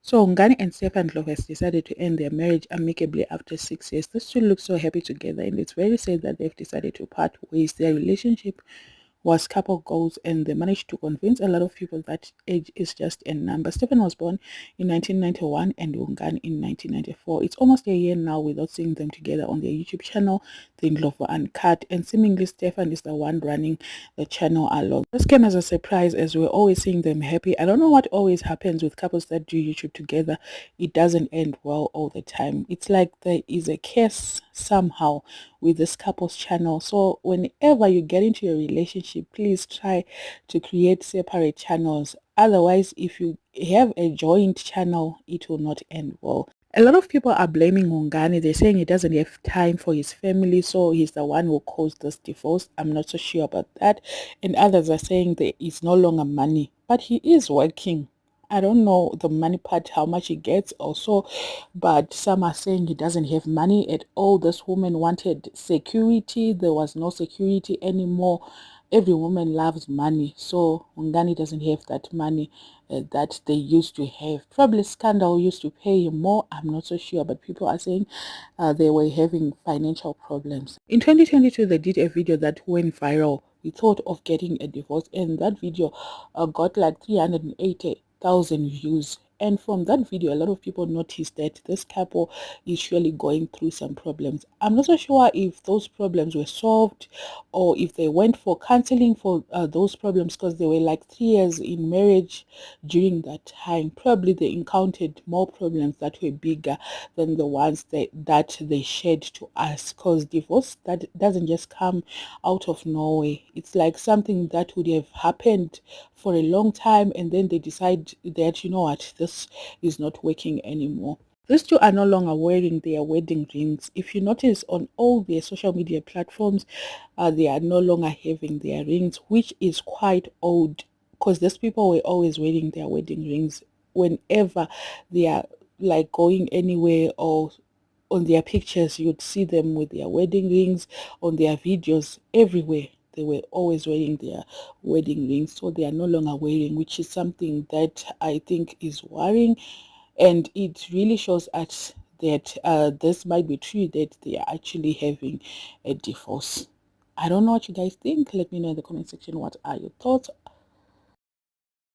So Hungani and Stephanie Ndlovu has decided to end their marriage amicably after 6 years. These two look so happy together, and it's very sad that they've decided to part ways. Their relationship was couple goals, and they managed to convince a lot of people that age is just a number. Stephen was born in 1991 and Hungani in 1994. It's almost a year now without seeing them together on their YouTube channel, The Ndlovu Uncut, and seemingly Stefan is the one running the channel alone. This came as a surprise as we're always seeing them happy. I don't know what always happens with couples that do YouTube together. It doesn't end well all the time. It's like there is a curse somehow with this couple's channel. So whenever you get into a relationship, please try to create separate channels. Otherwise, if you have a joint channel, it will not end well. A lot of people are blaming Hungani. They're saying he doesn't have time for his family, so he's the one who caused this divorce. I'm not so sure about that. And others are saying there is no longer money, but he is working. I don't know the money part, how much he gets also, but some are saying he doesn't have money at all. This woman wanted security. There was no security anymore. Every woman loves money. So Hungani doesn't have that money that they used to have. Probably Scandal used to pay him more. I'm not so sure, but people are saying they were having financial problems. In 2022, they did a video that went viral. We thought of getting a divorce, and that video got like 380,000 views. And from that video, a lot of people noticed that this couple is surely going through some problems. I'm not so sure if those problems were solved or if they went for counseling for those problems, because they were like 3 years in marriage during that time. Probably they encountered more problems that were bigger than the ones that they shared to us, because divorce that doesn't just come out of nowhere. It's like something that would have happened for a long time, and then they decide that, you know what, this is not working anymore. These two are no longer wearing their wedding rings. If you notice on all their social media platforms, they are no longer having their rings, which is quite odd, because these people were always wearing their wedding rings whenever they are like going anywhere, or on their pictures you'd see them with their wedding rings. On their videos, everywhere they were always wearing their wedding rings. So they are no longer wearing, which is something that I think is worrying, and it really shows us that this might be true, that they are actually having a divorce. I don't know what you guys think. Let me know in the comment section what are your thoughts